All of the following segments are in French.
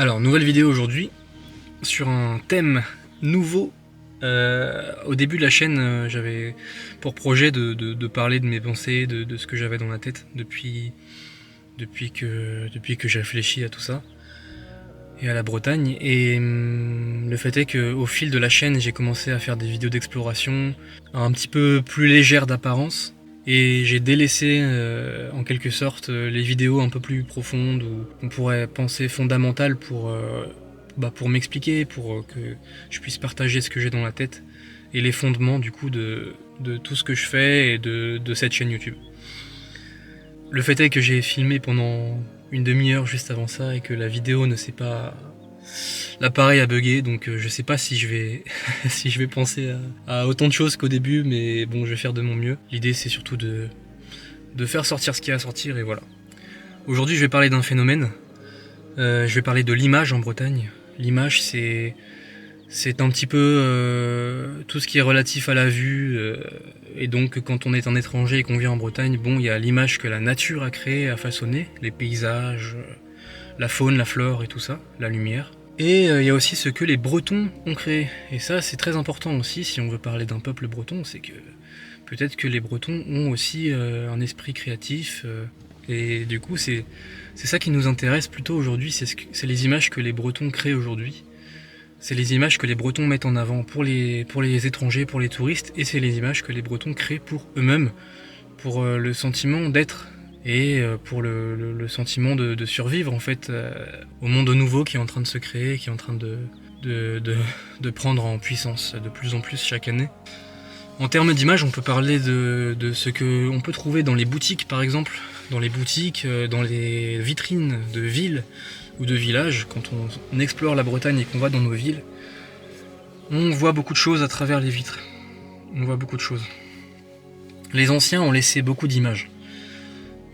Alors, nouvelle vidéo aujourd'hui sur un thème nouveau. Au début de la chaîne, j'avais pour projet de parler de mes pensées, de ce que j'avais dans la tête depuis que j'ai réfléchi à tout ça et à la Bretagne. Et le fait est qu'au fil de la chaîne, j'ai commencé à faire des vidéos d'exploration un petit peu plus légères d'apparence. Et j'ai délaissé en quelque sorte les vidéos un peu plus profondes ou on pourrait penser fondamentales pour m'expliquer, pour que je puisse partager ce que j'ai dans la tête et les fondements du coup de tout ce que je fais et de cette chaîne YouTube. Le fait est que j'ai filmé pendant une demi-heure juste avant ça et que la vidéo ne s'est pas... L'appareil a bugué, donc je sais pas si je vais si je vais penser à autant de choses qu'au début, mais bon, je vais faire de mon mieux. L'idée c'est surtout de faire sortir ce qu'il y a à sortir et voilà. Aujourd'hui je vais parler d'un phénomène, je vais parler de l'image en Bretagne. L'image c'est un petit peu tout ce qui est relatif à la vue, et donc quand on est un étranger et qu'on vient en Bretagne, bon, il y a l'image que la nature a créée, a façonnée, les paysages, la faune, la flore et tout ça, la lumière. Et il y a aussi ce que les Bretons ont créé. Et ça, c'est très important aussi, si on veut parler d'un peuple breton, c'est que peut-être que les Bretons ont aussi un esprit créatif. Et du coup, c'est ça qui nous intéresse plutôt aujourd'hui, c'est les images que les Bretons créent aujourd'hui. C'est les images que les Bretons mettent en avant pour les étrangers, pour les touristes, et c'est les images que les Bretons créent pour eux-mêmes, pour le sentiment d'être, et pour le sentiment de survivre en fait au monde nouveau qui est en train de se créer, qui est en train de prendre en puissance de plus en plus chaque année. En termes d'image, on peut parler de ce qu'on peut trouver dans les boutiques par exemple, dans les boutiques, dans les vitrines de villes ou de villages. Quand on explore la Bretagne et qu'on va dans nos villes, on voit beaucoup de choses à travers les vitres. On voit beaucoup de choses. Les anciens ont laissé beaucoup d'images.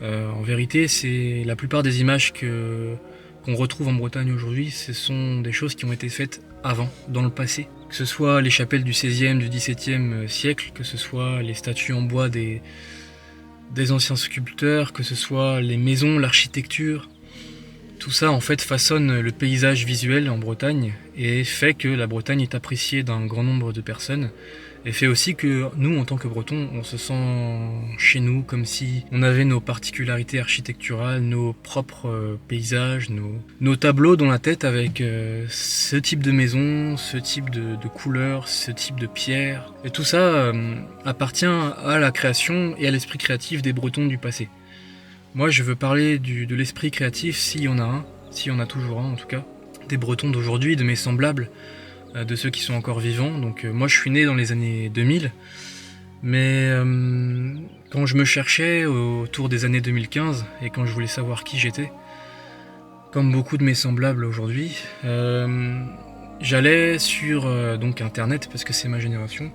En vérité, c'est la plupart des images qu'on retrouve en Bretagne aujourd'hui, ce sont des choses qui ont été faites avant, dans le passé. Que ce soit les chapelles du XVIe, du XVIIe siècle, que ce soit les statues en bois des anciens sculpteurs, que ce soit les maisons, l'architecture. Tout ça en fait façonne le paysage visuel en Bretagne et fait que la Bretagne est appréciée d'un grand nombre de personnes. Et fait aussi que nous, en tant que Bretons, on se sent chez nous, comme si on avait nos particularités architecturales, nos propres paysages, nos tableaux dans la tête avec ce type de maison, ce type de couleurs, ce type de pierres. Et tout ça appartient à la création et à l'esprit créatif des Bretons du passé. Moi, je veux parler de l'esprit créatif, s'il y en a un, s'il y en a toujours un en tout cas, des Bretons d'aujourd'hui, de mes semblables, de ceux qui sont encore vivants. Donc moi je suis né dans les années 2000, mais quand je me cherchais autour des années 2015 et quand je voulais savoir qui j'étais, comme beaucoup de mes semblables aujourd'hui, j'allais sur donc internet parce que c'est ma génération,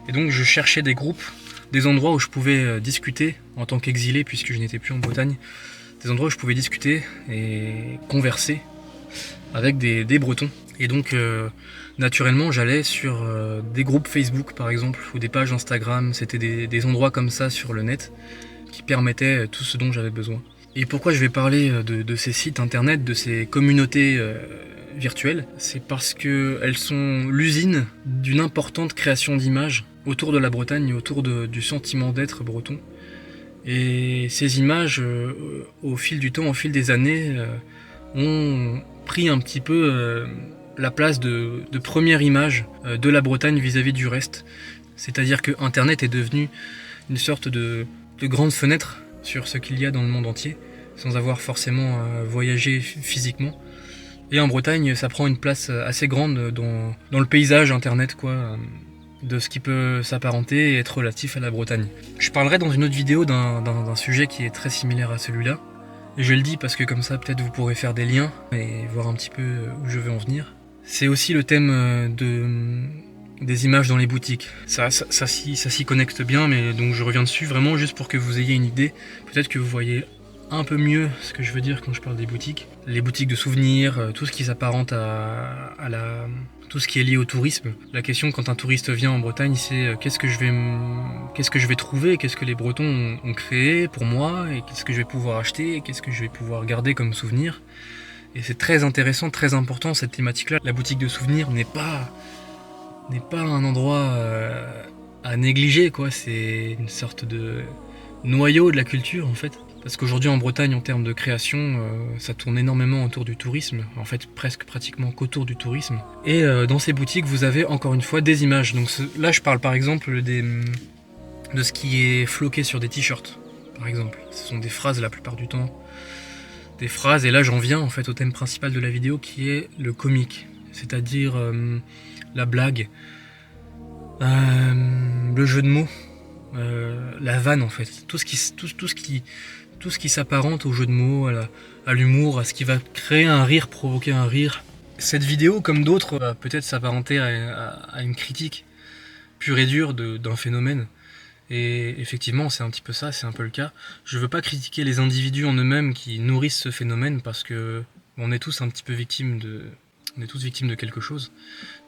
et donc je cherchais des groupes, des endroits où je pouvais discuter en tant qu'exilé puisque je n'étais plus en Bretagne, des endroits où je pouvais discuter et converser avec des Bretons. Et donc naturellement j'allais sur des groupes Facebook par exemple ou des pages Instagram. C'était des endroits comme ça sur le net qui permettaient tout ce dont j'avais besoin. Et pourquoi je vais parler de ces sites internet, de ces communautés virtuelles, c'est parce qu'elles sont l'usine d'une importante création d'images autour de la Bretagne, autour du sentiment d'être breton. Et ces images, au fil du temps, au fil des années, ont pris un petit peu la place de première image de la Bretagne vis-à-vis du reste. C'est-à-dire que Internet est devenu une sorte de grande fenêtre sur ce qu'il y a dans le monde entier, sans avoir forcément voyagé physiquement. Et en Bretagne, ça prend une place assez grande dans le paysage Internet, quoi, de ce qui peut s'apparenter et être relatif à la Bretagne. Je parlerai dans une autre vidéo d'un sujet qui est très similaire à celui-là. Et je le dis parce que comme ça, peut-être vous pourrez faire des liens et voir un petit peu où je veux en venir. C'est aussi le thème des images dans les boutiques. Ça s'y connecte bien, mais donc je reviens dessus vraiment juste pour que vous ayez une idée. Peut-être que vous voyez un peu mieux ce que je veux dire quand je parle des boutiques. Les boutiques de souvenirs, tout ce qui s'apparente tout ce qui est lié au tourisme. La question quand un touriste vient en Bretagne, c'est qu'est-ce que je vais trouver, qu'est-ce que les Bretons ont créé pour moi, et qu'est-ce que je vais pouvoir acheter, qu'est-ce que je vais pouvoir garder comme souvenir. Et c'est très intéressant, très important cette thématique-là. La boutique de souvenirs n'est pas un endroit à négliger, quoi. C'est une sorte de noyau de la culture en fait. Parce qu'aujourd'hui en Bretagne, en termes de création, ça tourne énormément autour du tourisme, en fait pratiquement qu'autour du tourisme. Et dans ces boutiques, vous avez encore une fois des images. Donc là, je parle par exemple de ce qui est floqué sur des t-shirts, par exemple. Ce sont des phrases la plupart du temps. Des phrases, et là j'en viens en fait au thème principal de la vidéo qui est le comique, c'est-à-dire la blague, le jeu de mots, la vanne en fait, tout ce qui s'apparente au jeu de mots, à l'humour, à ce qui va créer un rire, provoquer un rire. Cette vidéo, comme d'autres, va peut-être s'apparenter à une critique pure et dure d'un phénomène. Et effectivement, c'est un petit peu ça, c'est un peu le cas. Je veux pas critiquer les individus en eux-mêmes qui nourrissent ce phénomène parce que on est tous un petit peu victimes de quelque chose.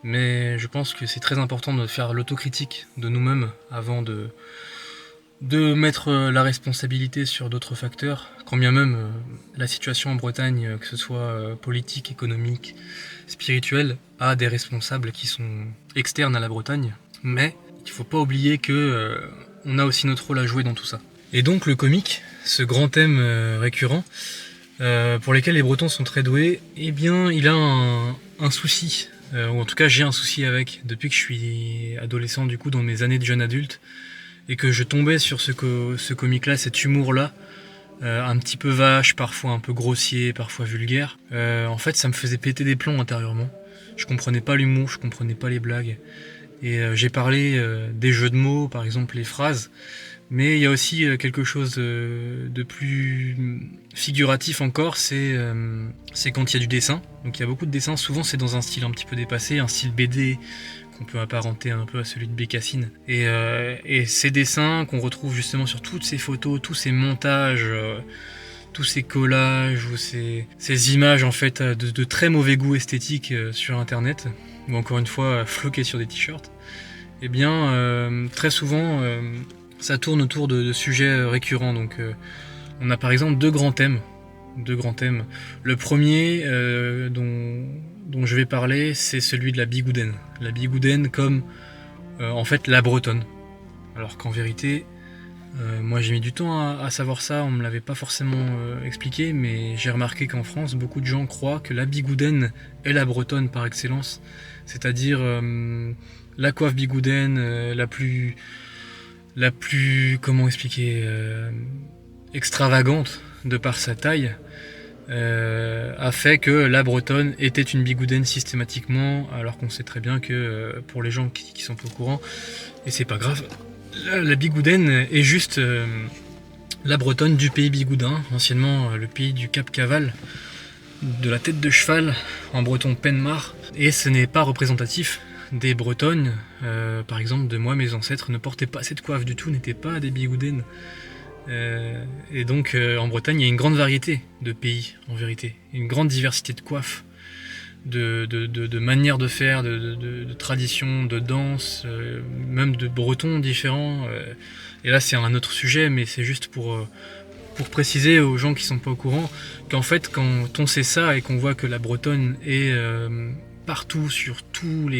Mais je pense que c'est très important de faire l'autocritique de nous-mêmes avant de mettre la responsabilité sur d'autres facteurs, quand bien même la situation en Bretagne, que ce soit politique, économique, spirituelle, a des responsables qui sont externes à la Bretagne. Mais il faut pas oublier que on a aussi notre rôle à jouer dans tout ça. Et donc le comique, ce grand thème récurrent, pour lequel les Bretons sont très doués, eh bien il a un souci, ou en tout cas j'ai un souci avec, depuis que je suis adolescent du coup, dans mes années de jeune adulte, et que je tombais sur ce comique-là, cet humour-là, un petit peu vache, parfois un peu grossier, parfois vulgaire, en fait ça me faisait péter des plombs intérieurement. Je comprenais pas l'humour, je comprenais pas les blagues. Et j'ai parlé des jeux de mots, par exemple les phrases, mais il y a aussi quelque chose de plus figuratif encore, c'est quand il y a du dessin. Donc il y a beaucoup de dessins, souvent c'est dans un style un petit peu dépassé, un style BD qu'on peut apparenter un peu à celui de Bécassine. Et ces dessins qu'on retrouve justement sur toutes ces photos, tous ces montages, tous ces collages, ou ces images en fait de très mauvais goût esthétique sur internet, ou encore une fois floquées sur des t-shirts, eh bien très souvent ça tourne autour de sujets récurrents. Donc on a par exemple deux grands thèmes. Le premier dont je vais parler, c'est celui de la bigoudaine. La bigoudaine comme en fait la bretonne. Alors qu'en vérité, moi j'ai mis du temps à savoir ça, on me l'avait pas forcément expliqué, mais j'ai remarqué qu'en France, beaucoup de gens croient que la bigoudaine est la bretonne par excellence. C'est-à-dire la coiffe bigoudaine la plus comment expliquer, extravagante de par sa taille, a fait que la bretonne était une bigoudaine systématiquement, alors qu'on sait très bien que pour les gens qui sont pas au courant, et c'est pas grave, la bigoudaine est juste la bretonne du pays bigoudin, anciennement le pays du Cap Caval, de la tête de cheval, en breton Penmar, et ce n'est pas représentatif des bretonnes. Par exemple, de moi, mes ancêtres ne portaient pas cette coiffe du tout, n'étaient pas des bigoudaines. Et donc en Bretagne, il y a une grande variété de pays, en vérité, une grande diversité de coiffes, de manières de faire, de traditions, de danse, même de bretons différents. Et là, c'est un autre sujet, mais c'est juste pour préciser aux gens qui sont pas au courant qu'en fait, quand on sait ça et qu'on voit que la bretonne est partout sur tous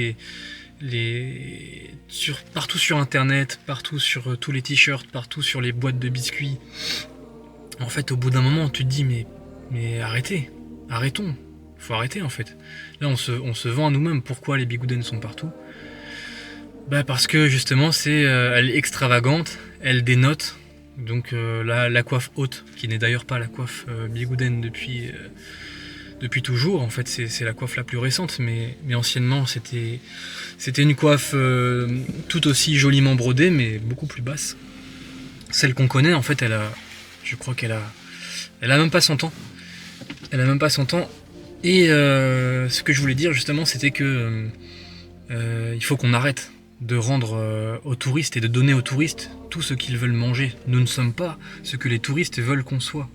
partout sur internet, partout sur tous les t-shirts, partout sur les boîtes de biscuits, en fait au bout d'un moment tu te dis mais arrêtons, faut arrêter en fait. Là on se vend à nous-mêmes. Pourquoi les bigoudaines sont partout? Bah parce que justement elle est extravagante, elle dénote. Donc la coiffe haute, qui n'est d'ailleurs pas la coiffe bigoudaine depuis toujours, en fait c'est la coiffe la plus récente, mais anciennement c'était une coiffe tout aussi joliment brodée, mais beaucoup plus basse. Celle qu'on connaît, en fait, je crois qu'elle a même pas 100 ans. Elle a même pas 100 ans. Et ce que je voulais dire justement, c'était que il faut qu'on arrête de rendre aux touristes et de donner aux touristes tout ce qu'ils veulent manger. Nous ne sommes pas ce que les touristes veulent qu'on soit.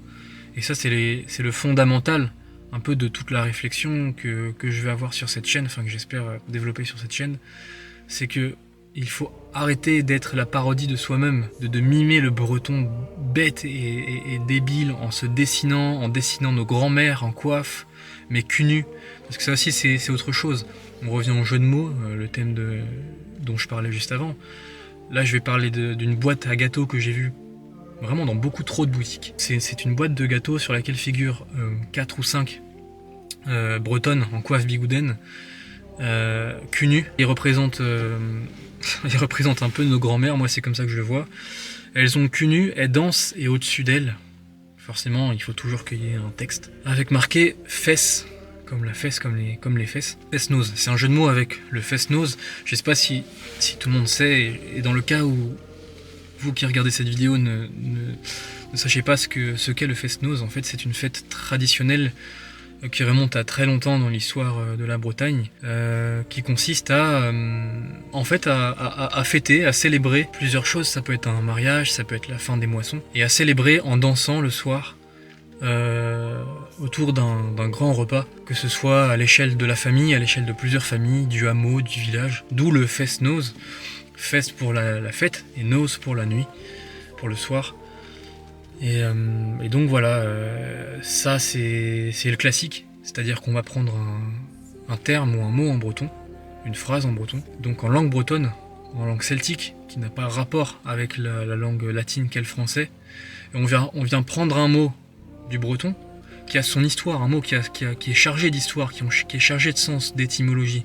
Et ça, c'est le fondamental un peu de toute la réflexion que je vais avoir sur cette chaîne, enfin que j'espère développer sur cette chaîne. C'est que Il faut arrêter d'être la parodie de soi-même, de mimer le breton bête et débile en dessinant nos grands-mères en coiffe, mais cul nu. Parce que ça aussi c'est autre chose. On revient au jeu de mots, le thème dont je parlais juste avant. Là je vais parler d'une boîte à gâteaux que j'ai vue vraiment dans beaucoup trop de boutiques. C'est une boîte de gâteaux sur laquelle figurent 4 ou 5 bretonnes en coiffe bigouden, cul nu. Ils représentent un peu nos grand-mères, moi c'est comme ça que je le vois. Elles ont le cul nu, elles dansent et au-dessus d'elles, forcément il faut toujours qu'il y ait un texte, avec marqué fesses, comme la fesse, comme les fesses. Fesse-nose, c'est un jeu de mots avec le fesse-nose. Je sais pas si tout le monde sait, et dans le cas où vous qui regardez cette vidéo ne sachez pas ce qu'est le fesse-nose, en fait c'est une fête traditionnelle qui remonte à très longtemps dans l'histoire de la Bretagne, qui consiste à fêter, à célébrer plusieurs choses. Ça peut être un mariage, ça peut être la fin des moissons, et à célébrer en dansant le soir autour d'un grand repas, que ce soit à l'échelle de la famille, à l'échelle de plusieurs familles, du hameau, du village, d'où le fest-nose, fest pour la fête et nose pour la nuit, pour le soir. Et donc voilà, ça c'est le classique, c'est-à-dire qu'on va prendre un terme ou un mot en breton, une phrase en breton, donc en langue bretonne, en langue celtique, qui n'a pas rapport avec la langue latine qu'est le français, et on vient prendre un mot du breton, qui a son histoire, un mot qui est chargé d'histoire, qui est chargé de sens, d'étymologie,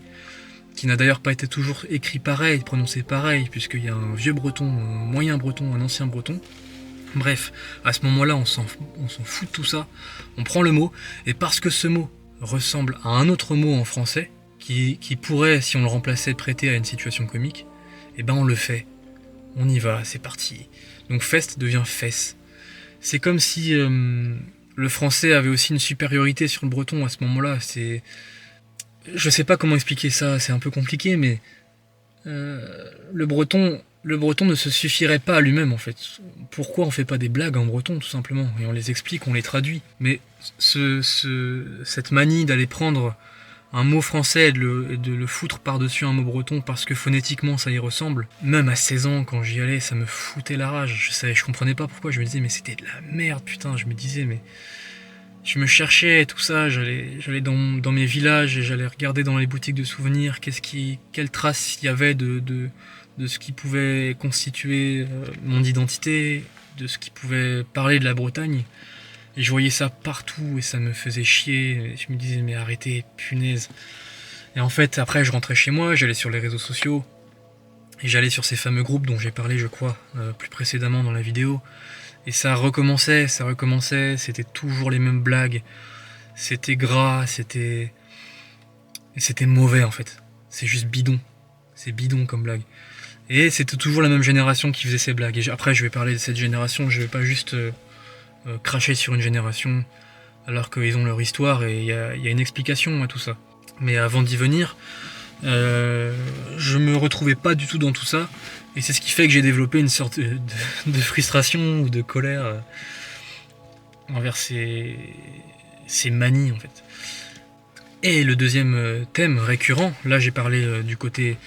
qui n'a d'ailleurs pas été toujours écrit pareil, prononcé pareil, puisqu'il y a un vieux breton, un moyen breton, un ancien breton. Bref, à ce moment-là, on s'en fout de tout ça. On prend le mot, et parce que ce mot ressemble à un autre mot en français, qui pourrait, si on le remplaçait, prêter à une situation comique, eh ben on le fait. On y va, c'est parti. Donc fest devient fesse. C'est comme si le français avait aussi une supériorité sur le breton à ce moment-là. Je sais pas comment expliquer ça, c'est un peu compliqué, mais le breton ne se suffirait pas à lui-même en fait. Pourquoi on fait pas des blagues en breton tout simplement, et on les explique, on les traduit. Mais cette manie d'aller prendre un mot français et de le foutre par-dessus un mot breton parce que phonétiquement ça y ressemble, même à 16 ans quand j'y allais ça me foutait la rage. Je comprenais pas pourquoi, je me disais mais c'était de la merde putain, je me disais mais... Je me cherchais tout ça, j'allais dans mes villages et j'allais regarder dans les boutiques de souvenirs quelles traces il y avait de ce qui pouvait constituer mon identité, de ce qui pouvait parler de la Bretagne. Et je voyais ça partout et ça me faisait chier. Et je me disais mais arrêtez, punaise. Et en fait après je rentrais chez moi, j'allais sur les réseaux sociaux et j'allais sur ces fameux groupes dont j'ai parlé je crois plus précédemment dans la vidéo. Et ça recommençait, c'était toujours les mêmes blagues, c'était gras, c'était mauvais en fait. C'est juste bidon, c'est bidon comme blague. Et c'était toujours la même génération qui faisait ces blagues. Et après je vais parler de cette génération, je vais pas juste cracher sur une génération alors qu'ils ont leur histoire et il y a une explication à tout ça. Mais avant d'y venir, je me retrouvais pas du tout dans tout ça. Et c'est ce qui fait que j'ai développé une sorte de frustration ou de colère envers ces manies en fait. Et le deuxième thème récurrent, là j'ai parlé du côté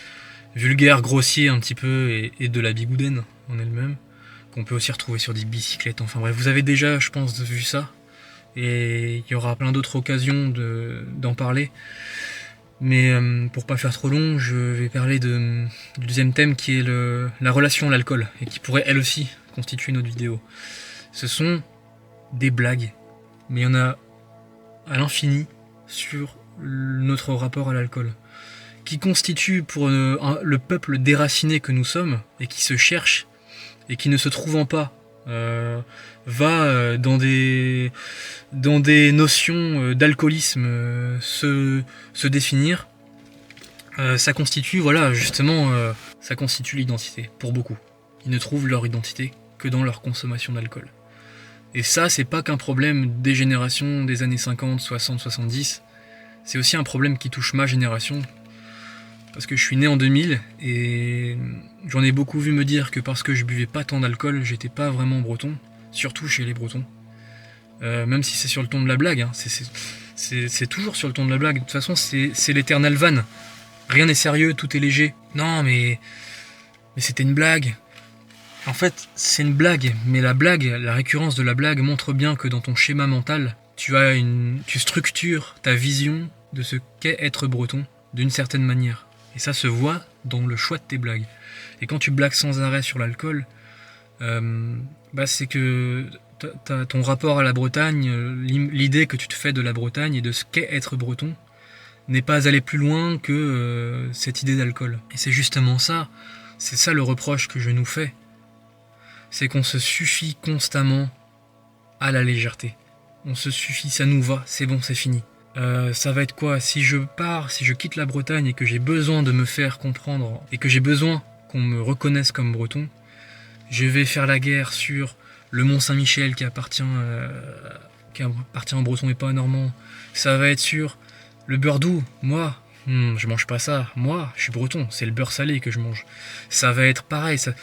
vulgaire, grossier un petit peu, et de la bigoudaine en elle-même, qu'on peut aussi retrouver sur des bicyclettes, enfin bref, vous avez déjà je pense vu ça, et il y aura plein d'autres occasions d'en parler. Mais pour pas faire trop long, je vais parler du deuxième thème qui est la relation à l'alcool, et qui pourrait elle aussi constituer notre vidéo. Ce sont des blagues, mais il y en a à l'infini sur notre rapport à l'alcool, qui constitue pour le peuple déraciné que nous sommes, et qui se cherche, et qui ne se trouvant pas, va dans des notions d'alcoolisme se définir. Ça constitue, voilà, justement, ça constitue l'identité, pour beaucoup. Ils ne trouvent leur identité que dans leur consommation d'alcool. Et ça, c'est pas qu'un problème des générations des années 50, 60, 70, c'est aussi un problème qui touche ma génération, parce que je suis né en 2000, et j'en ai beaucoup vu me dire que parce que je buvais pas tant d'alcool, j'étais pas vraiment breton, surtout chez les bretons. Même si c'est sur le ton de la blague, hein, c'est toujours sur le ton de la blague, de toute façon c'est l'éternel vanne. Rien n'est sérieux, tout est léger. Non mais Mais c'était une blague. En fait, c'est une blague, mais la récurrence de la blague montre bien que dans ton schéma mental, tu structures ta vision de ce qu'est être breton d'une certaine manière. Et ça se voit dans le choix de tes blagues. Et quand tu blagues sans arrêt sur l'alcool, c'est que ton rapport à la Bretagne, l'idée que tu te fais de la Bretagne et de ce qu'est être breton, n'est pas allé plus loin que cette idée d'alcool. Et c'est justement ça, c'est ça le reproche que je nous fais. C'est qu'on se suffit constamment à la légèreté. On se suffit, ça nous va, c'est bon, c'est fini. Ça va être quoi? Si je quitte la Bretagne et que j'ai besoin de me faire comprendre et que j'ai besoin qu'on me reconnaisse comme breton, je vais faire la guerre sur le Mont Saint-Michel qui appartient aux Bretons et pas aux Normands. Ça va être sur le beurre doux. Moi, je mange pas ça. Moi, je suis breton. C'est le beurre salé que je mange. Ça va être pareil. Ça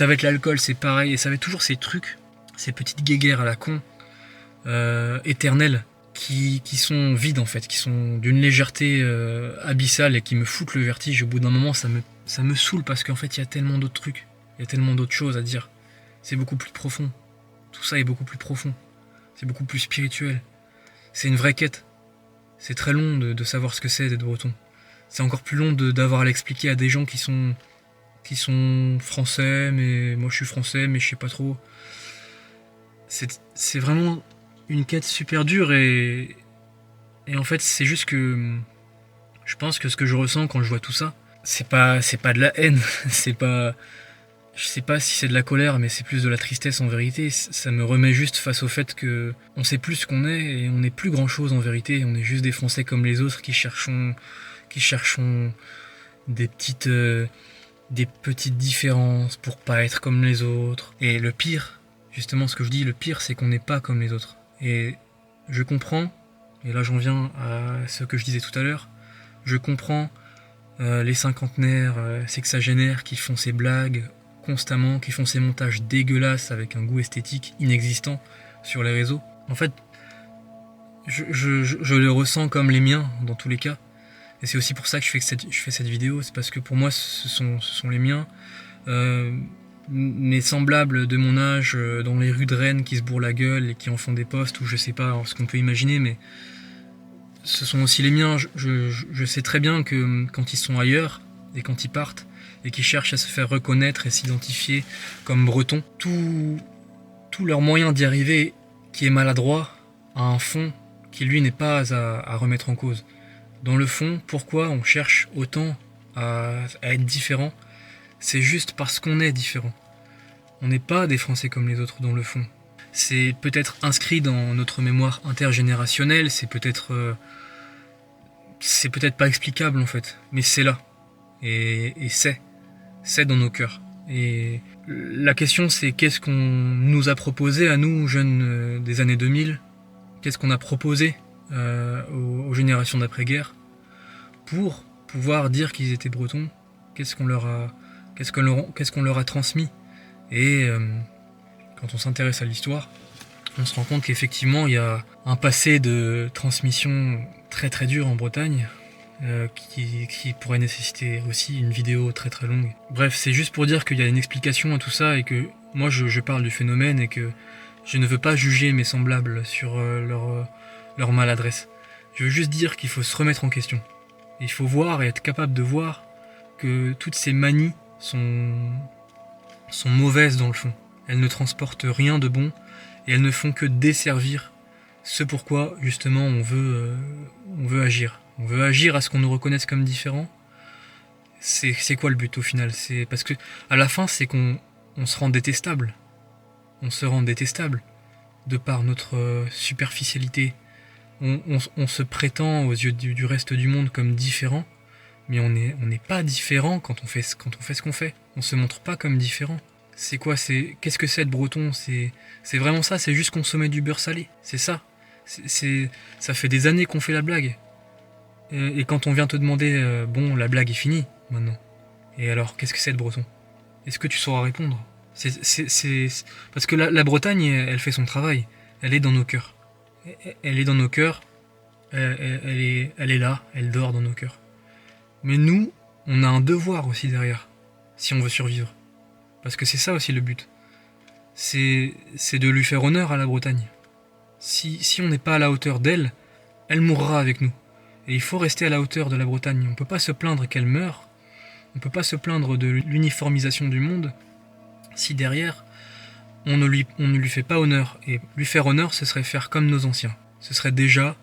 va être l'alcool, c'est pareil. Et ça va être toujours ces trucs, ces petites guéguerres à la con, éternelles, qui sont vides en fait, qui sont d'une légèreté abyssale et qui me foutent le vertige. Au bout d'un moment, ça me saoule parce qu'en fait, il y a tellement d'autres trucs. Il y a tellement d'autres choses à dire. C'est beaucoup plus profond. Tout ça est beaucoup plus profond. C'est beaucoup plus spirituel. C'est une vraie quête. C'est très long de savoir ce que c'est d'être breton. C'est encore plus long d'avoir à l'expliquer à des gens qui sont français, mais moi je suis français, mais je sais pas trop. C'est vraiment une quête super dure et en fait c'est juste que je pense que ce que je ressens quand je vois tout ça, c'est pas de la haine, je sais pas si c'est de la colère, mais c'est plus de la tristesse en vérité. Ça me remet juste face au fait que on sait plus ce qu'on est et on n'est plus grand chose en vérité. On est juste des Français comme les autres qui cherchons des petites différences pour pas être comme les autres. Et le pire, justement ce que je dis, le pire c'est qu'on n'est pas comme les autres. Et je comprends, et là j'en viens à ce que je disais tout à l'heure, je comprends les cinquantenaires, sexagénaires qui font ces blagues constamment, qui font ces montages dégueulasses avec un goût esthétique inexistant sur les réseaux. En fait, je le ressens comme les miens dans tous les cas. Et c'est aussi pour ça que je fais cette vidéo, c'est parce que pour moi ce sont les miens. Mes semblables de mon âge dans les rues de Rennes qui se bourrent la gueule et qui en font des posts ou je sais pas ce qu'on peut imaginer, mais ce sont aussi les miens. Je sais très bien que quand ils sont ailleurs et quand ils partent et qu'ils cherchent à se faire reconnaître et s'identifier comme bretons, tout leur moyen d'y arriver qui est maladroit a un fond qui lui n'est pas à remettre en cause. Dans le fond, pourquoi on cherche autant à être différent? C'est juste parce qu'on est différent. On n'est pas des Français comme les autres dans le fond. C'est peut-être inscrit dans notre mémoire intergénérationnelle, c'est peut-être pas explicable en fait, mais c'est là. Et c'est dans nos cœurs. Et la question c'est qu'est-ce qu'on nous a proposé à nous, jeunes des années 2000? Qu'est-ce qu'on a proposé aux générations d'après-guerre pour pouvoir dire qu'ils étaient bretons? Qu'est-ce qu'on leur a transmis? Et quand on s'intéresse à l'histoire, on se rend compte qu'effectivement il y a un passé de transmission très très dur en Bretagne qui pourrait nécessiter aussi une vidéo très très longue. Bref, c'est juste pour dire qu'il y a une explication à tout ça et que moi je parle du phénomène et que je ne veux pas juger mes semblables sur leur maladresse. Je veux juste dire qu'il faut se remettre en question. Il faut voir et être capable de voir que toutes ces manies sont mauvaises dans le fond. Elles ne transportent rien de bon et elles ne font que desservir ce pourquoi justement on veut agir. On veut agir à ce qu'on nous reconnaisse comme différents. C'est quoi le but au final? C'est parce que à la fin c'est qu'on se rend détestable. On se rend détestable de par notre superficialité. On se prétend aux yeux du reste du monde comme différent, mais on n'est pas différent quand on fait ce qu'on fait. On se montre pas comme différent. C'est quoi? Qu'est-ce que c'est être breton? C'est vraiment ça. C'est juste consommer du beurre salé. C'est ça. Ça fait des années qu'on fait la blague. Et quand on vient te demander, bon, la blague est finie maintenant. Et alors, qu'est-ce que c'est être breton? Est-ce que tu sauras répondre? Parce que la Bretagne, elle fait son travail. Elle est dans nos cœurs. Elle est dans nos cœurs. Elle est là. Elle dort dans nos cœurs. Mais nous, on a un devoir aussi derrière. si on veut survivre. Parce que c'est ça aussi le but. C'est de lui faire honneur à la Bretagne. Si on n'est pas à la hauteur d'elle, elle mourra avec nous. Et il faut rester à la hauteur de la Bretagne. On ne peut pas se plaindre qu'elle meure. On ne peut pas se plaindre de l'uniformisation du monde si derrière on ne lui fait pas honneur. Et lui faire honneur, ce serait faire comme nos anciens. Ce serait déjà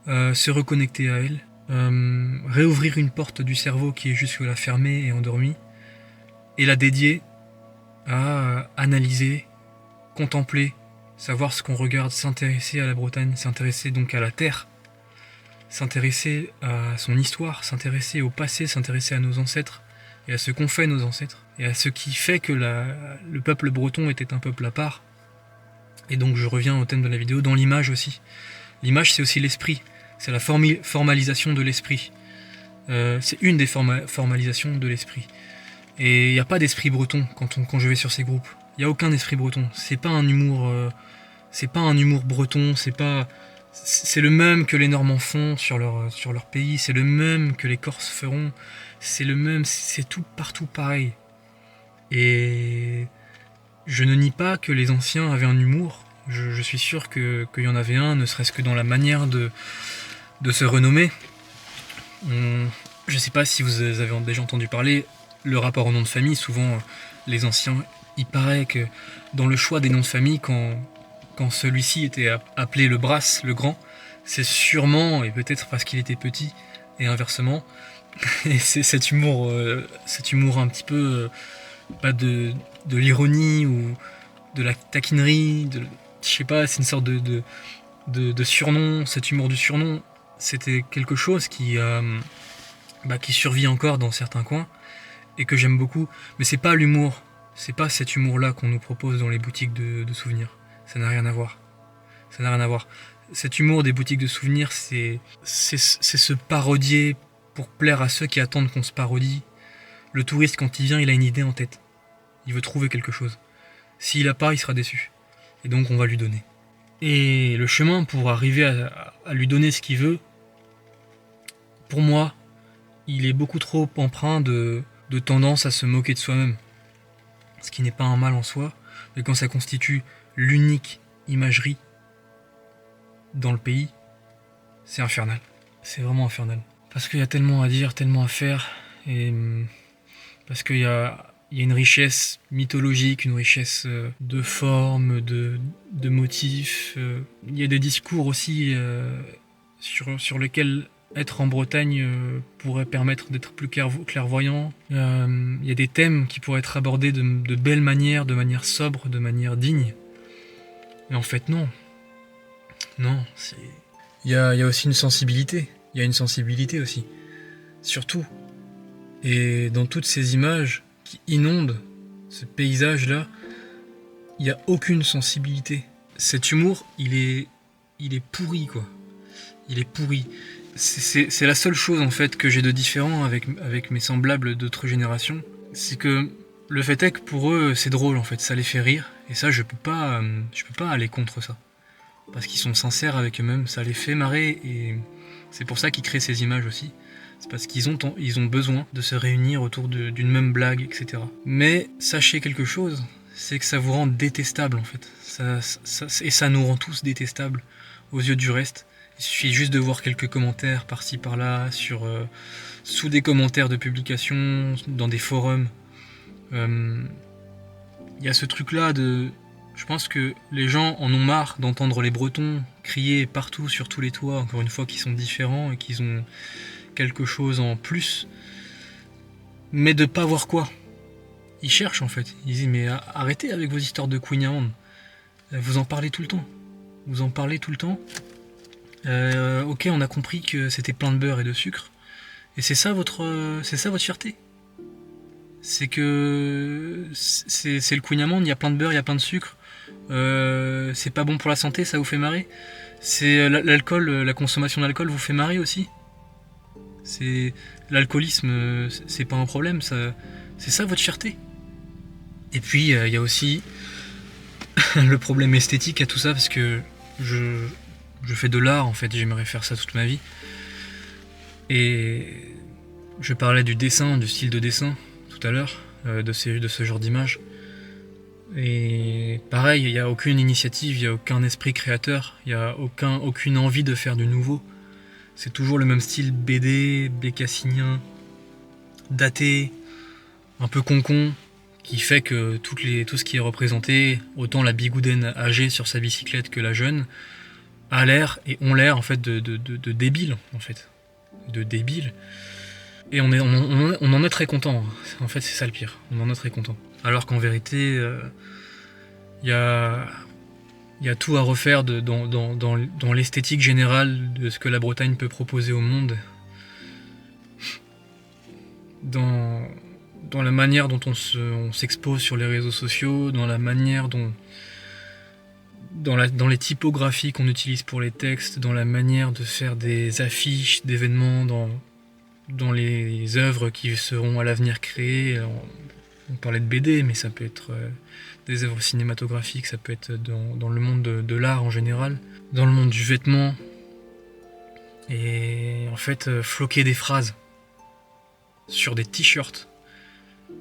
se reconnecter à elle, réouvrir une porte du cerveau qui est jusque-là fermée et endormie, et la dédier à analyser, contempler, savoir ce qu'on regarde, s'intéresser à la Bretagne, s'intéresser donc à la terre, s'intéresser à son histoire, s'intéresser au passé, s'intéresser à nos ancêtres, et à ce qu'ont fait nos ancêtres, et à ce qui fait que le peuple breton était un peuple à part. Et donc je reviens au thème de la vidéo, dans l'image aussi. L'image, c'est aussi l'esprit, c'est la formalisation de l'esprit. C'est une des formalisations de l'esprit. Et il n'y a pas d'esprit breton quand je vais sur ces groupes. Il n'y a aucun esprit breton. C'est pas un humour breton, c'est le même que les Normands font sur leur pays, c'est le même que les Corses feront, c'est le même, c'est tout partout pareil. Et je ne nie pas que les anciens avaient un humour, je suis sûr qu'il y en avait un, ne serait-ce que dans la manière de se renommer. Je ne sais pas si vous avez déjà entendu parler, le rapport au nom de famille, souvent les anciens, il paraît que dans le choix des noms de famille, quand celui-ci était appelé le Brasse, le grand, c'est sûrement, et peut-être parce qu'il était petit, et inversement, et c'est cet humour un petit peu, de l'ironie ou de la taquinerie, je sais pas, c'est une sorte de surnom, cet humour du surnom, c'était quelque chose qui survit encore dans certains coins, et que j'aime beaucoup, mais c'est pas l'humour, c'est pas cet humour-là qu'on nous propose dans les boutiques de souvenirs. Ça n'a rien à voir. Ça n'a rien à voir. Cet humour des boutiques de souvenirs, c'est se parodier pour plaire à ceux qui attendent qu'on se parodie. Le touriste, quand il vient, il a une idée en tête. Il veut trouver quelque chose. S'il a pas, il sera déçu. Et donc on va lui donner. Et le chemin pour arriver à lui donner ce qu'il veut, pour moi, il est beaucoup trop empreint de tendance à se moquer de soi-même. Ce qui n'est pas un mal en soi, mais quand ça constitue l'unique imagerie dans le pays, c'est infernal. C'est vraiment infernal. Parce qu'il y a tellement à dire, tellement à faire, et parce qu'il y a une richesse mythologique, une richesse de formes, de motifs. Il y a des discours aussi sur lesquels être en Bretagne pourrait permettre d'être plus clairvoyant. Il y a des thèmes qui pourraient être abordés de belle manière, de manière sobre, de manière digne. Mais en fait, non. Non, il y a aussi une sensibilité. Il y a une sensibilité aussi. Surtout. Et dans toutes ces images qui inondent ce paysage-là, il n'y a aucune sensibilité. Cet humour, il est pourri, quoi. Il est pourri. C'est la seule chose, en fait, que j'ai de différent avec mes semblables d'autres générations. C'est que le fait est que pour eux, c'est drôle, en fait. Ça les fait rire. Et ça, je peux pas aller contre ça. Parce qu'ils sont sincères avec eux-mêmes. Ça les fait marrer. Et c'est pour ça qu'ils créent ces images aussi. C'est parce qu'ils ont besoin de se réunir autour d'une même blague, etc. Mais sachez quelque chose, c'est que ça vous rend détestable, en fait. Et ça nous rend tous détestables aux yeux du reste. Il suffit juste de voir quelques commentaires par-ci par-là, sous des commentaires de publications, dans des forums. Il y a ce truc-là je pense que les gens en ont marre d'entendre les Bretons crier partout sur tous les toits, encore une fois, qu'ils sont différents et qu'ils ont quelque chose en plus, mais de pas voir quoi. Ils cherchent, en fait. Ils disent, mais arrêtez avec vos histoires de Queen Amand. Vous en parlez tout le temps. Vous en parlez tout le temps. Ok, on a compris que c'était plein de beurre et de sucre. Et c'est ça votre fierté. C'est que c'est le Queen Amand, il y a plein de beurre, il y a plein de sucre. C'est pas bon pour la santé, ça vous fait marrer. C'est l'alcool, la consommation d'alcool vous fait marrer aussi. C'est l'alcoolisme, c'est pas un problème, c'est ça votre fierté. Et puis il y a aussi le problème esthétique à tout ça, parce que je fais de l'art, en fait, j'aimerais faire ça toute ma vie. Et je parlais du dessin, du style de dessin tout à l'heure. de ce genre d'images. Et pareil, il n'y a aucune initiative, il n'y a aucun esprit créateur, il n'y a aucune envie de faire du nouveau. C'est toujours le même style BD, bécassinien, daté, un peu concon, qui fait que tout ce qui est représenté, autant la bigoudaine âgée sur sa bicyclette que la jeune, a l'air et ont l'air en fait de débiles, en fait. De débiles. Et on en est très content. En fait, c'est ça le pire. On en est très content. Alors qu'en vérité, il y a tout à refaire dans l'esthétique générale de ce que la Bretagne peut proposer au monde. Dans la manière dont on s'expose sur les réseaux sociaux, dans la manière dont... Dans les typographies qu'on utilise pour les textes, dans la manière de faire des affiches d'événements, dans les œuvres qui seront à l'avenir créées. On parlait de BD, mais ça peut être des œuvres cinématographiques, ça peut être dans le monde de l'art en général, dans le monde du vêtement. Et en fait, floquer des phrases sur des t-shirts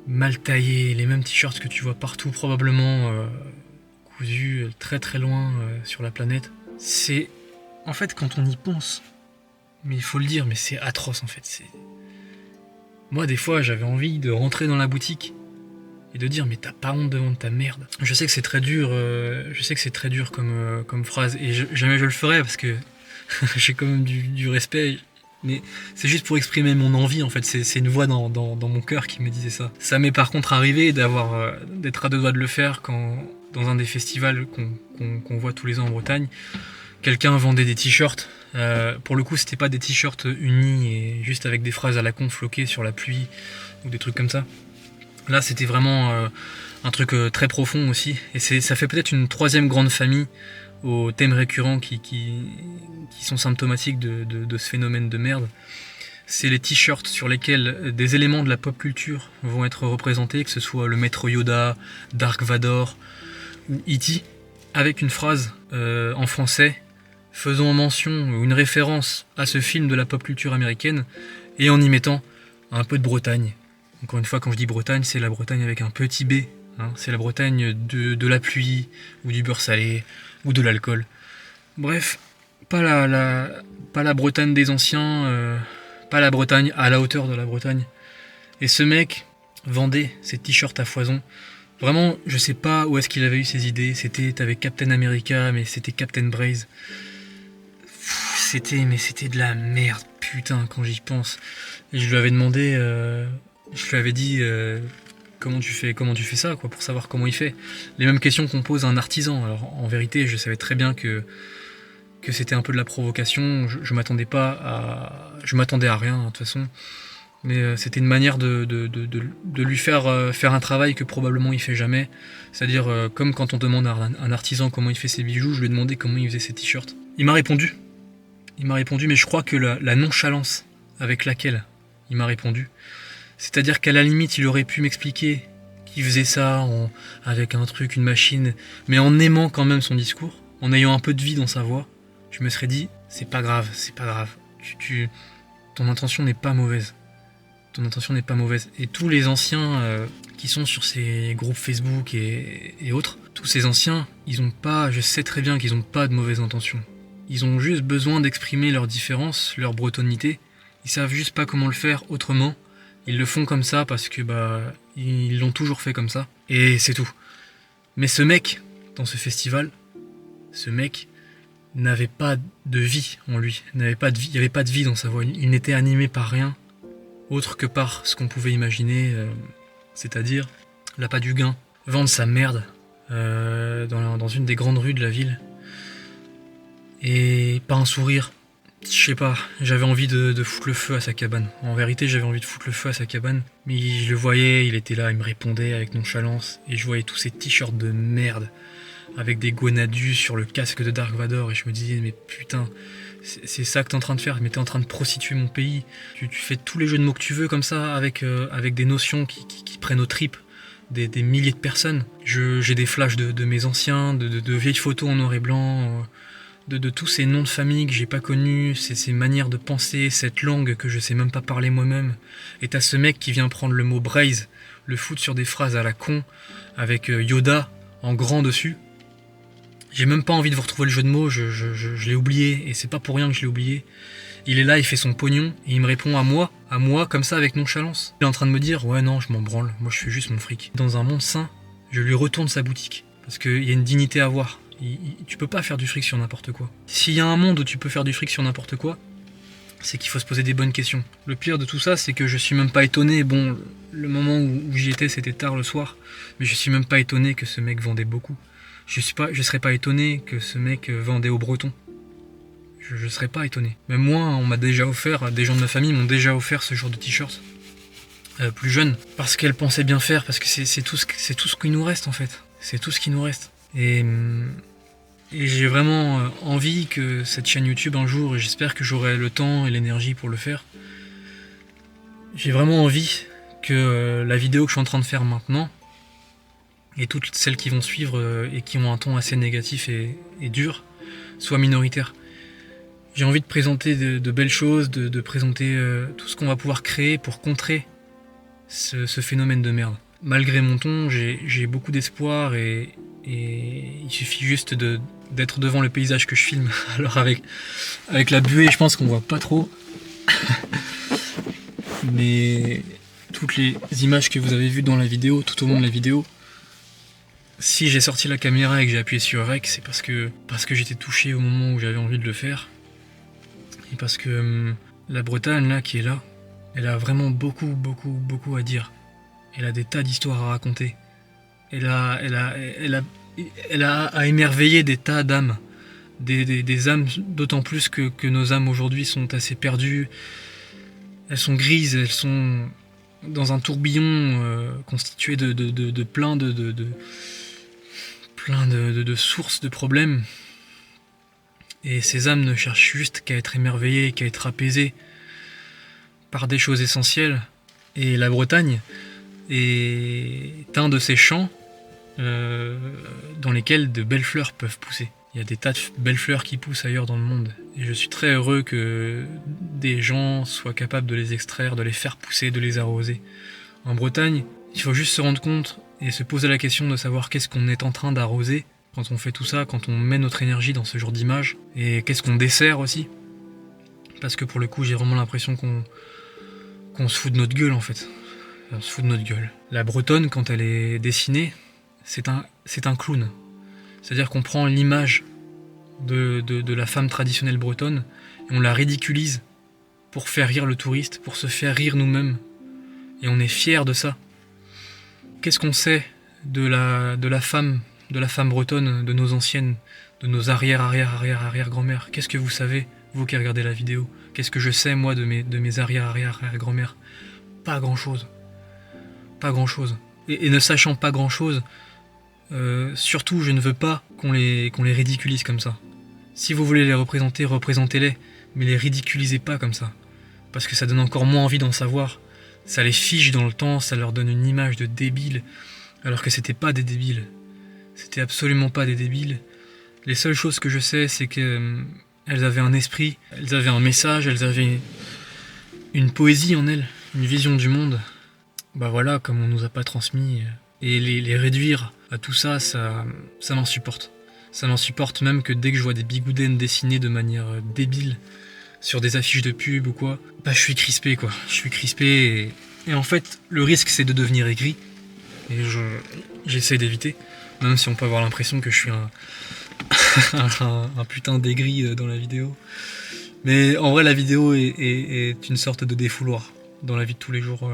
mal taillés, les mêmes t-shirts que tu vois partout probablement cousus très très loin sur la planète. C'est... En fait, quand on y pense, mais il faut le dire, mais c'est atroce en fait. Moi, des fois, j'avais envie de rentrer dans la boutique et de dire mais t'as pas honte de vendre ta merde. Je sais que c'est très dur, comme phrase, et jamais je le ferai parce que j'ai quand même du respect. Mais c'est juste pour exprimer mon envie en fait, c'est une voix dans mon cœur qui me disait ça. Ça m'est par contre arrivé d'être à deux doigts de le faire quand, dans un des festivals qu'on voit tous les ans en Bretagne, quelqu'un vendait des t-shirts. Pour le coup, c'était pas des t-shirts unis et juste avec des phrases à la con floquées sur la pluie ou des trucs comme ça. Là, c'était vraiment un truc très profond aussi. Et ça fait peut-être une troisième grande famille aux thèmes récurrents qui sont symptomatiques de ce phénomène de merde. C'est les t-shirts sur lesquels des éléments de la pop culture vont être représentés, que ce soit le maître Yoda, Dark Vador ou E.T., avec une phrase en français faisant mention ou une référence à ce film de la pop culture américaine et en y mettant un peu de Bretagne. Encore une fois, quand je dis Bretagne, c'est la Bretagne avec un petit B. Hein, c'est la Bretagne de la pluie ou du beurre salé ou de l'alcool. Bref, pas la Bretagne des anciens, pas la Bretagne à la hauteur de la Bretagne. Et ce mec vendait ses t-shirts à foison. Vraiment, je sais pas où est-ce qu'il avait eu ses idées. T'avais Captain America, mais c'était Captain Braze. C'était de la merde, putain, quand j'y pense. Et je lui avais demandé, je lui avais dit, comment tu fais ça, quoi, pour savoir comment il fait. Les mêmes questions qu'on pose à un artisan. Alors, en vérité, je savais très bien que c'était un peu de la provocation. Je m'attendais à rien, de toute façon. Mais c'était une manière de lui faire un travail que probablement il fait jamais. C'est-à-dire, comme quand on demande à un artisan comment il fait ses bijoux, je lui ai demandé comment il faisait ses t-shirts. Il m'a répondu, mais je crois que la nonchalance avec laquelle il m'a répondu, c'est-à-dire qu'à la limite, il aurait pu m'expliquer qu'il faisait ça avec un truc, une machine, mais en aimant quand même son discours, en ayant un peu de vie dans sa voix, je me serais dit, c'est pas grave. Ton intention n'est pas mauvaise. Et tous les anciens qui sont sur ces groupes Facebook et autres, tous ces anciens, je sais très bien qu'ils n'ont pas de mauvaises intentions. Ils ont juste besoin d'exprimer leur différence, leur bretonité. Ils savent juste pas comment le faire autrement. Ils le font comme ça parce que ils l'ont toujours fait comme ça. Et c'est tout. Mais ce mec, dans ce festival, n'avait pas de vie en lui. Il n'y avait pas de vie dans sa voix. Il n'était animé par rien autre que par ce qu'on pouvait imaginer, c'est-à-dire l'appât du gain, vendre sa merde dans une des grandes rues de la ville, et pas un sourire. Je sais pas, j'avais envie de foutre le feu à sa cabane. En vérité, j'avais envie de foutre le feu à sa cabane, mais je le voyais, il était là, il me répondait avec nonchalance, et je voyais tous ces t-shirts de merde, avec des Gonadus sur le casque de Dark Vador, et je me disais, mais putain, c'est ça que t'es en train de faire, mais t'es en train de prostituer mon pays. Tu fais tous les jeux de mots que tu veux comme ça, avec des notions qui prennent aux tripes des milliers de personnes. J'ai des flashs de mes anciens, de vieilles photos en noir et blanc, de tous ces noms de famille que j'ai pas connus, ces manières de penser, cette langue que je sais même pas parler moi-même. Et t'as ce mec qui vient prendre le mot braise, le foutre sur des phrases à la con, avec Yoda en grand dessus. J'ai même pas envie de vous retrouver le jeu de mots, je l'ai oublié, et c'est pas pour rien que je l'ai oublié. Il est là, il fait son pognon, et il me répond à moi, comme ça, avec nonchalance. Il est en train de me dire, ouais non, je m'en branle, moi je fais juste mon fric. Dans un monde sain, je lui retourne sa boutique, parce qu'il y a une dignité à avoir. Tu peux pas faire du fric sur n'importe quoi. S'il y a un monde où tu peux faire du fric sur n'importe quoi, c'est qu'il faut se poser des bonnes questions. Le pire de tout ça, c'est que je suis même pas étonné, bon, le moment où j'y étais, c'était tard le soir, mais je suis même pas étonné que ce mec vendait beaucoup. Je serais pas étonné que ce mec vendait aux Bretons. Je serais pas étonné. Même moi, on m'a déjà offert, des gens de ma famille m'ont déjà offert ce genre de t-shirt. Plus jeune. Parce qu'elle pensait bien faire, parce que c'est tout ce qui nous reste en fait. C'est tout ce qui nous reste. Et j'ai vraiment envie que cette chaîne YouTube un jour, et j'espère que j'aurai le temps et l'énergie pour le faire, j'ai vraiment envie que la vidéo que je suis en train de faire maintenant, et toutes celles qui vont suivre et qui ont un ton assez négatif et dur, soient minoritaires. J'ai envie de présenter de belles choses, de présenter tout ce qu'on va pouvoir créer pour contrer ce phénomène de merde. Malgré mon ton, j'ai beaucoup d'espoir et il suffit juste d'être devant le paysage que je filme. Alors avec la buée, je pense qu'on voit pas trop. Mais toutes les images que vous avez vues dans la vidéo, tout au long de la vidéo, si j'ai sorti la caméra et que j'ai appuyé sur REC, c'est parce que j'étais touché au moment où j'avais envie de le faire. Et parce que la Bretagne, là, qui est là, elle a vraiment beaucoup à dire. Elle a des tas d'histoires à raconter. Elle a à émerveiller des tas d'âmes. Des âmes, d'autant plus que nos âmes aujourd'hui sont assez perdues. Elles sont grises, elles sont dans un tourbillon constitué de plein de sources de problèmes. Et ces âmes ne cherchent juste qu'à être émerveillées, qu'à être apaisées par des choses essentielles. Et la Bretagne est un de ces champs dans lesquels de belles fleurs peuvent pousser. Il y a des tas de belles fleurs qui poussent ailleurs dans le monde. Et je suis très heureux que des gens soient capables de les extraire, de les faire pousser, de les arroser. En Bretagne, il faut juste se rendre compte et se poser la question de savoir qu'est-ce qu'on est en train d'arroser quand on fait tout ça, quand on met notre énergie dans ce genre d'image, et qu'est-ce qu'on dessert aussi. Parce que pour le coup, j'ai vraiment l'impression qu'on se fout de notre gueule en fait. On se fout de notre gueule. La bretonne, quand elle est dessinée, c'est un clown. C'est-à-dire qu'on prend l'image de la femme traditionnelle bretonne et on la ridiculise pour faire rire le touriste, pour se faire rire nous-mêmes. Et on est fiers de ça. Qu'est-ce qu'on sait de la femme bretonne, de nos anciennes, de nos arrière-grand-mères? Qu'est-ce que vous savez, vous qui regardez la vidéo? Qu'est-ce que je sais, moi, de mes arrière-grand-mères? Pas grand-chose. Pas grand-chose. Et ne sachant pas grand-chose, surtout, je ne veux pas qu'on les ridiculise comme ça. Si vous voulez les représenter, représentez-les, mais les ridiculisez pas comme ça. Parce que ça donne encore moins envie d'en savoir. Ça les fige dans le temps, ça leur donne une image de débiles, alors que c'était pas des débiles. C'était absolument pas des débiles. Les seules choses que je sais, c'est qu'elles avaient un esprit, elles avaient un message, elles avaient une poésie en elles, une vision du monde. Bah voilà, comme on nous a pas transmis. Et les réduire à tout ça, ça m'insupporte. Ça m'insupporte même que dès que je vois des bigoudaines dessinées de manière débile sur des affiches de pub ou quoi, bah je suis crispé quoi. Je suis crispé et en fait, le risque c'est de devenir aigri. Et j'essaie d'éviter. Même si on peut avoir l'impression que je suis un putain d'aigri dans la vidéo. Mais en vrai, la vidéo est une sorte de défouloir. Dans la vie de tous les jours,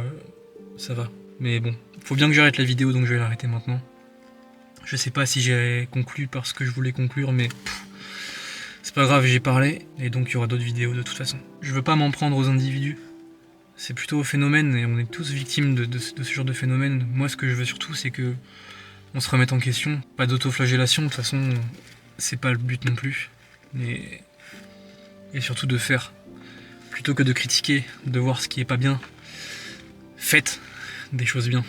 ça va. Mais bon, faut bien que j'arrête la vidéo, donc je vais l'arrêter maintenant. Je sais pas si j'ai conclu parce que je voulais conclure, mais c'est pas grave, j'ai parlé. Et donc il y aura d'autres vidéos de toute façon. Je veux pas m'en prendre aux individus. C'est plutôt au phénomène, et on est tous victimes de ce genre de phénomène. Moi, ce que je veux surtout, c'est que on se remette en question. Pas d'autoflagellation, de toute façon, c'est pas le but non plus. Et surtout de faire. Plutôt que de critiquer, de voir ce qui est pas bien. Faites des choses bien.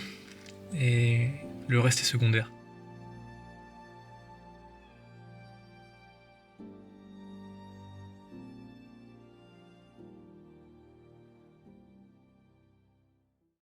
Et le reste est secondaire.